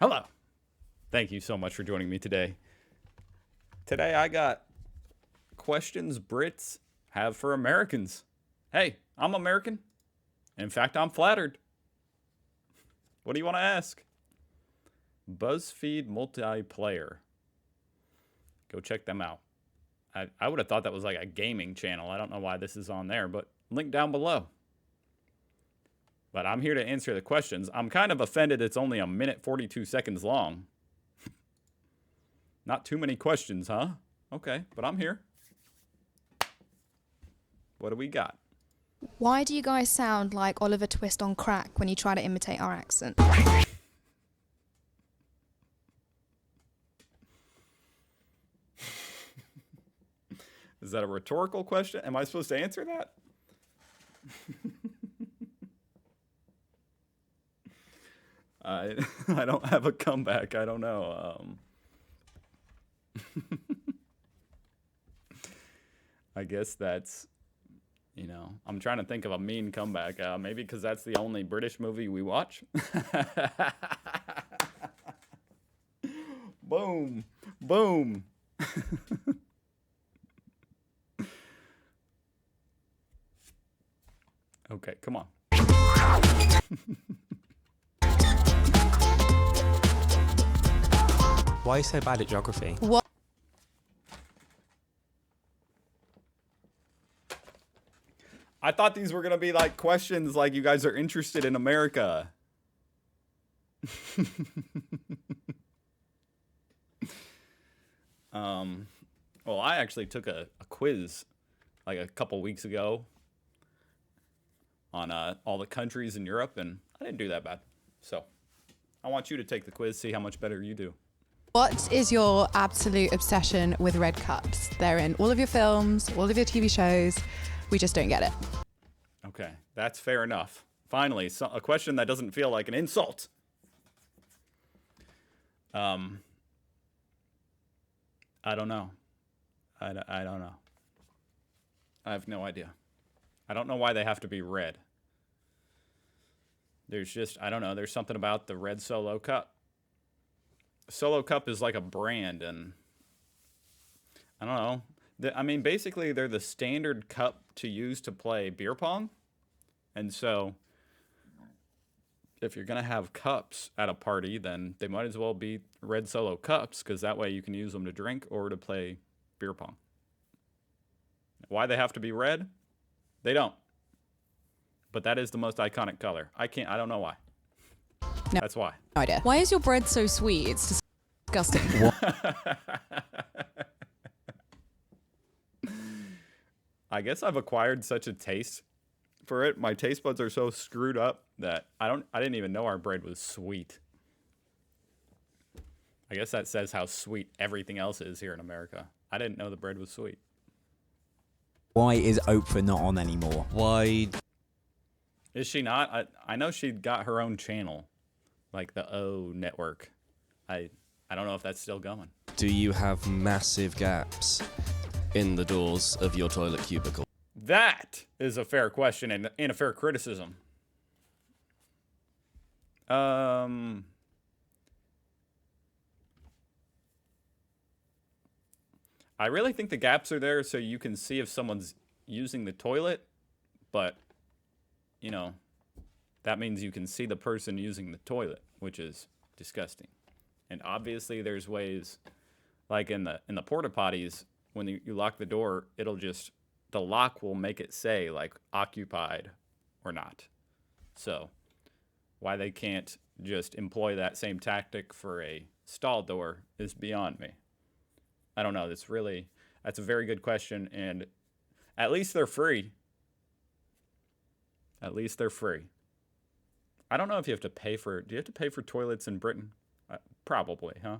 Hello. Thank you so much for joining me today. Today I got questions Brits have for Americans. Hey, I'm American. In fact, I'm flattered. What do you want to ask? BuzzFeed Multiplayer. Go check them out. I would have thought that was like a gaming channel. I don't know why this is on there, but link down below. But I'm here to answer the questions. I'm kind of offended it's only a minute 42 seconds long. Not too many questions, huh? Okay, but I'm here. What do we got? Why do you guys sound like Oliver Twist on crack when you try to imitate our accent? Is that a rhetorical question? Am I supposed to answer that? I don't have a comeback. I don't know. I guess that's, I'm trying to think of a mean comeback. Maybe because that's the only British movie we watch. Boom. Boom. Okay, come on. Why are you so bad at geography? What? I thought these were going to be like questions like you guys are interested in America. Well, I actually took a quiz like a couple weeks ago on all the countries in Europe, and I didn't do that bad. So I want you to take the quiz, see how much better you do. What is your absolute obsession with red cups? They're in all of your films, all of your TV shows. We just don't get it. Okay, that's fair enough. Finally, a question that doesn't feel like an insult. I don't know. I don't know. I have no idea. I don't know why they have to be red. There's just, I don't know, there's something about the red Solo Cup. Solo Cup is like a brand, and I don't know. I mean, basically, they're the standard cup to use to play beer pong. And so, if you're going to have cups at a party, then they might as well be red Solo Cups, because that way you can use them to drink or to play beer pong. Why they have to be red? They don't. But that is the most iconic color. I don't know why. No. That's why. No idea. Why is your bread so sweet? It's disgusting. I guess I've acquired such a taste for it. My taste buds are so screwed up that I didn't even know our bread was sweet. I guess that says how sweet everything else is here in America. I didn't know the bread was sweet. Why is Oprah not on anymore? Why? Is she not? I know she got her own channel, like the O Network. I don't know if that's still going. Do you have massive gaps in the doors of your toilet cubicle? That is a fair question and a fair criticism. I really think the gaps are there so you can see if someone's using the toilet, but, that means you can see the person using the toilet, which is disgusting. And obviously there's ways, like in the porta potties, when you lock the door, the lock will make it say like occupied or not. So why they can't just employ that same tactic for a stall door is beyond me. I don't know. That's a very good question. And at least they're free. At least they're free. I don't know if you have to pay do you have to pay for toilets in Britain? Probably, huh?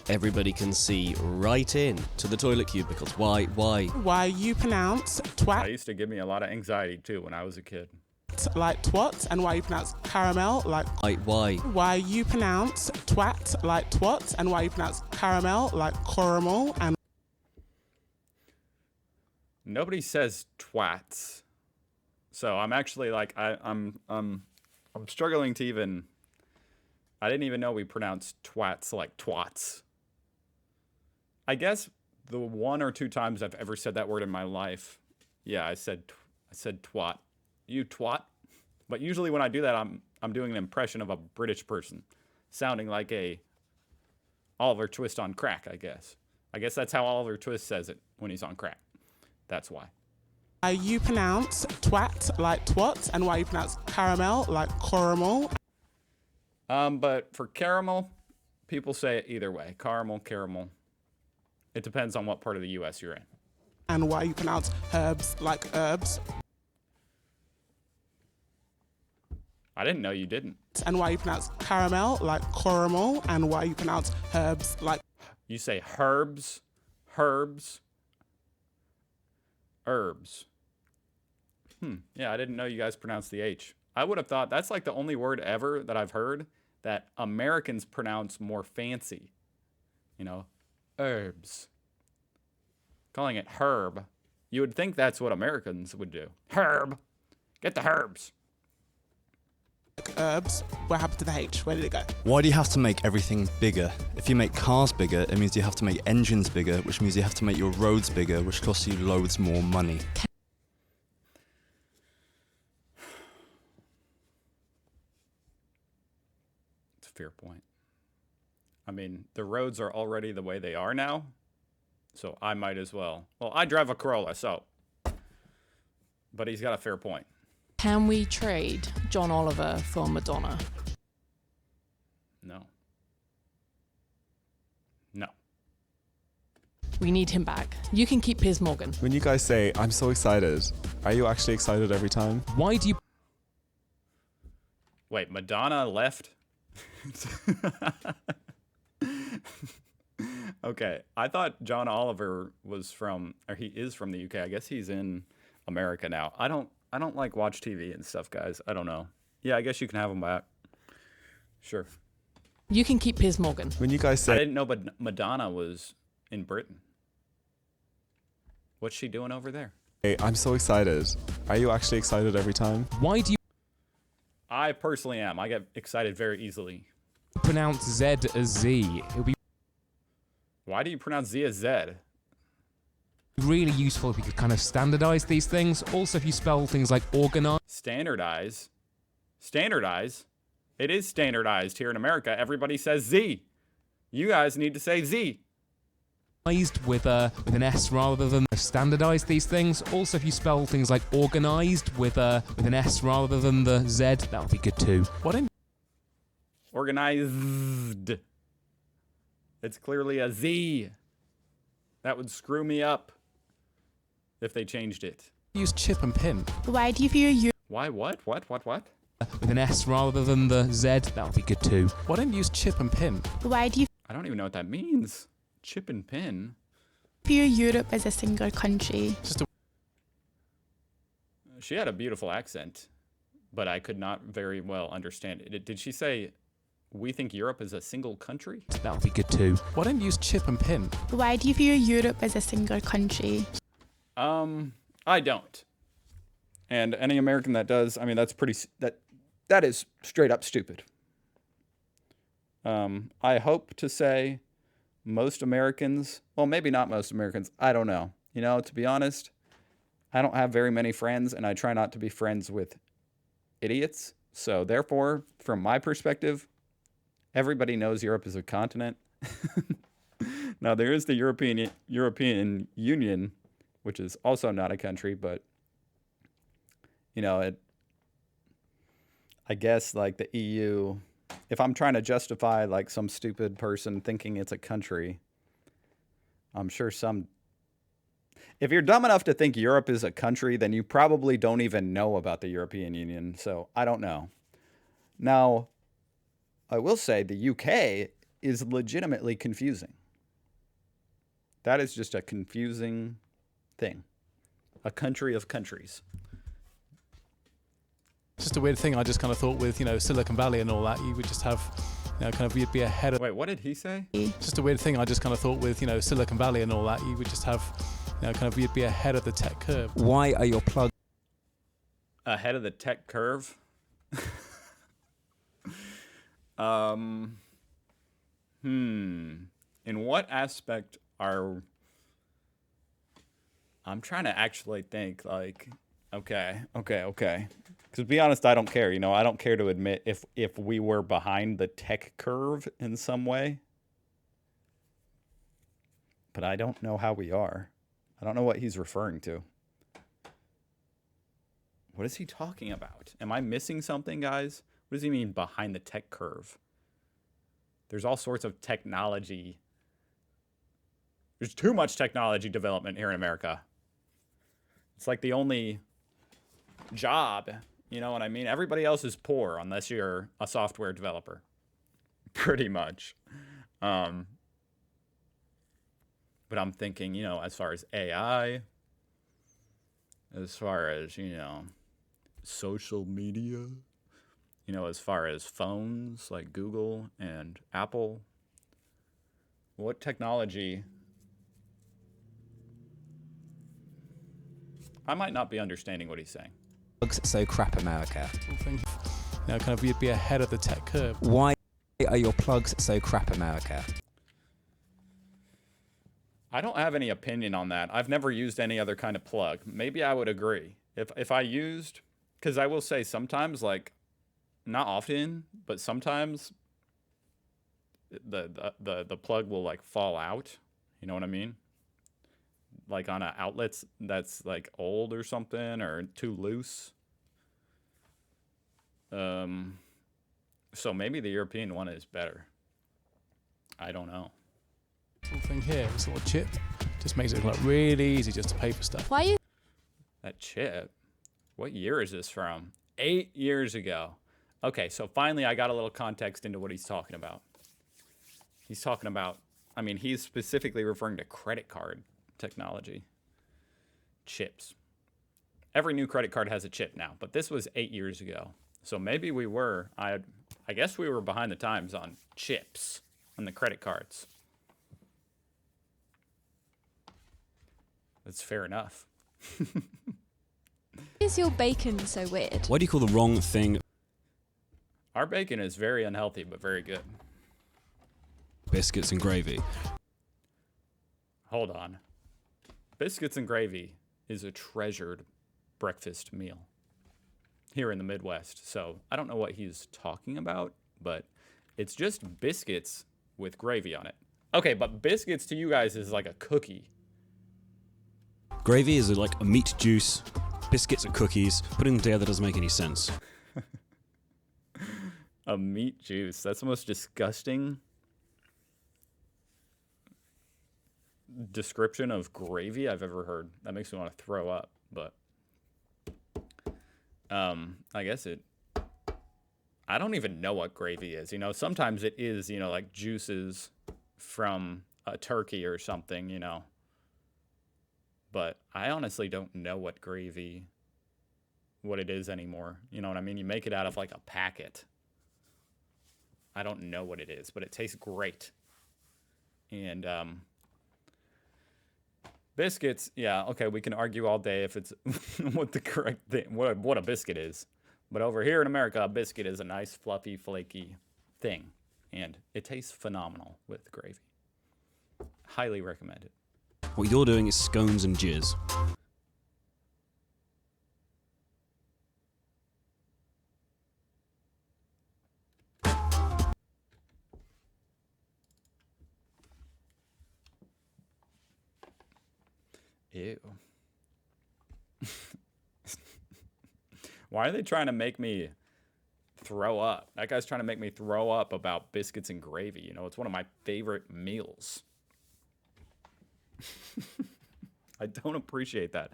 Everybody can see right in to the toilet cubicles. Why? Why you pronounce That twat used to give me a lot of anxiety too when I was a kid. like twat, and why you pronounce caramel like Why? why you pronounce twat like twat, and why you pronounce caramel like caramel, and Nobody says twats. So I'm actually like I'm I'm struggling to even... I didn't even know we pronounced twats like twats. I guess the 1 or 2 times I've ever said that word in my life, yeah, I said twat. You twat. But usually when I do that, I'm doing an impression of a British person, sounding like a Oliver Twist on crack, I guess. I guess that's how Oliver Twist says it when he's on crack. That's why. You pronounce twat like twat, and why you pronounce caramel like caramel. But for caramel, people say it either way. Caramel, caramel. It depends on what part of the U.S. you're in. And why you pronounce herbs like herbs. I didn't know you didn't. And why you pronounce caramel like caramel, and why you pronounce herbs like... You say herbs, herbs, herbs. Yeah, I didn't know you guys pronounce the H. I would have thought that's like the only word ever that I've heard that Americans pronounce more fancy. You know, herbs. Calling it herb. You would think that's what Americans would do. Herb. Get the herbs. Herbs. What happened to the H? Where did it go? Why do you have to make everything bigger? If you make cars bigger, it means you have to make engines bigger, which means you have to make your roads bigger, which costs you loads more money. It's a fair point. I mean, the roads are already the way they are now, so I might as well. Well, I drive a Corolla, so. But he's got a fair point. Can we trade John Oliver for Madonna? No. No. We need him back. You can keep Piers Morgan. When you guys say, I'm so excited, are you actually excited every time? Why do you... Wait, Madonna left? Okay, I thought John Oliver was from, or he is from the UK. I guess he's in America now. I don't like watch TV and stuff, guys. I don't know. Yeah, I guess you can have him back. Sure. You can keep Piers Morgan. When you guys I say, didn't know but Madonna was in Britain. What's she doing over there? hey, I'm so excited, are you actually excited every time? Why do you I personally am. I get excited very easily. pronounce Z as Z? It would be Why do you pronounce Z as Z? really useful if we could kind of standardize these things. Also, if you spell things like organize Standardize? Standardize? It is standardized here in America. Everybody says Z. You guys need to say Z. with an S rather than standardize these things. Also, if you spell things like organized with an S rather than the Z, that would be good too. What in... Organized. It's clearly a Z. That would screw me up if they changed it. Use chip and pin. Why do you view you? Why? What? What? With an S rather than the Z, that would be good too. Why don't you use chip and pin? Why do you I don't even know what that means. Chip and pin. view Europe as a single country? She had a beautiful accent, but I could not very well understand it. Did she say, we think Europe is a single country? That would be good too. Why don't you use chip and pin? Why do you view Europe as a single country? I don't. And any American that does, I mean, that's pretty, that is straight up stupid. I hope to say most Americans, well, maybe not most Americans, I don't know. You know, to be honest, I don't have very many friends, and I try not to be friends with idiots. So therefore, from my perspective, everybody knows Europe is a continent. Now, there is the European Union, which is also not a country, but, you know, I guess, like, the EU, if I'm trying to justify, like, some stupid person thinking it's a country, I'm sure if you're dumb enough to think Europe is a country, then you probably don't even know about the European Union, so I don't know. Now, I will say the UK is legitimately confusing. That is just a confusing thing. A country of countries. It's just a weird thing. I just kind of thought with, Silicon Valley and all that, you would just have, you'd be ahead of... Wait, what did he say? It's just a weird thing. I just kind of thought with, Silicon Valley and all that, you would just have, you'd be ahead of the tech curve. Why are your plugs Ahead of the tech curve? In what aspect are... I'm trying to actually think, like, okay. Because to be honest, I don't care. You know, I don't care to admit if we were behind the tech curve in some way. But I don't know how we are. I don't know what he's referring to. What is he talking about? Am I missing something, guys? What does he mean behind the tech curve? There's all sorts of technology. There's too much technology development here in America. It's like the only job, you know what I mean? Everybody else is poor unless you're a software developer. Pretty much. But I'm thinking, you know, as far as AI, as far as, you know, social media, you know, as far as phones like Google and Apple, what technology... I might not be understanding what he's saying. Plugs so crap, America? You know, kind of you'd be ahead of the tech curve. Why are your plugs so crap, America? I don't have any opinion on that. I've never used any other kind of plug. Maybe I would agree. If I used... Because I will say sometimes, like, not often, but sometimes the plug will, like, fall out. You know what I mean? Like on a outlets that's like old or something or too loose. So maybe the European one is better. I don't know. Thing here, this little chip, just makes it look really easy just to pay for stuff. Why are you... That chip? What year is this from? 8 years ago. Okay, so finally I got a little context into what he's talking about. He's talking about, I mean, he's specifically referring to credit card technology. Chips. Every new credit card has a chip now, but this was 8 years ago. So maybe we were, I guess we were behind the times on chips on the credit cards. That's fair enough. Why is your bacon so weird? Why do you call the wrong thing Our bacon is very unhealthy, but very good. biscuits and gravy? Hold on. Biscuits and gravy is a treasured breakfast meal here in the Midwest. So I don't know what he's talking about, but it's just biscuits with gravy on it. Okay, but biscuits to you guys is like a cookie. Gravy is like a meat juice. Biscuits are cookies. Putting them together doesn't make any sense. A meat juice. That's the most disgusting description of gravy I've ever heard. That makes me want to throw up, but I guess I don't even know what gravy is. You know, sometimes it is, you know, like juices from a turkey or something, you know. But I honestly don't know what it is anymore. You know what I mean? You make it out of like a packet. I don't know what it is, but it tastes great. And biscuits, yeah, okay, we can argue all day if it's what the correct thing, what a biscuit is. But over here in America, a biscuit is a nice, fluffy, flaky thing. And it tastes phenomenal with gravy. Highly recommended. What you're doing is scones and jizz. Ew. Why are they trying to make me throw up? That guy's trying to make me throw up about biscuits and gravy. You know, it's one of my favorite meals. I don't appreciate that.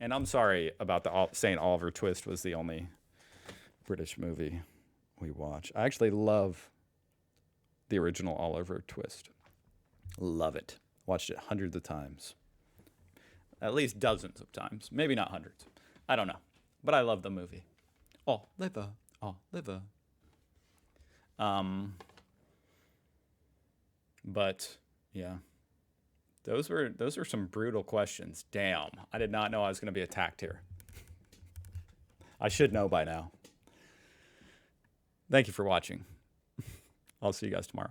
And I'm sorry about saying Oliver Twist was the only British movie we watch. I actually love the original Oliver Twist. Love it. Watched it hundreds of times. At least dozens of times. Maybe not hundreds. I don't know. But I love the movie. Oliver. Oliver. But yeah. Those were some brutal questions. Damn. I did not know I was going to be attacked here. I should know by now. Thank you for watching. I'll see you guys tomorrow.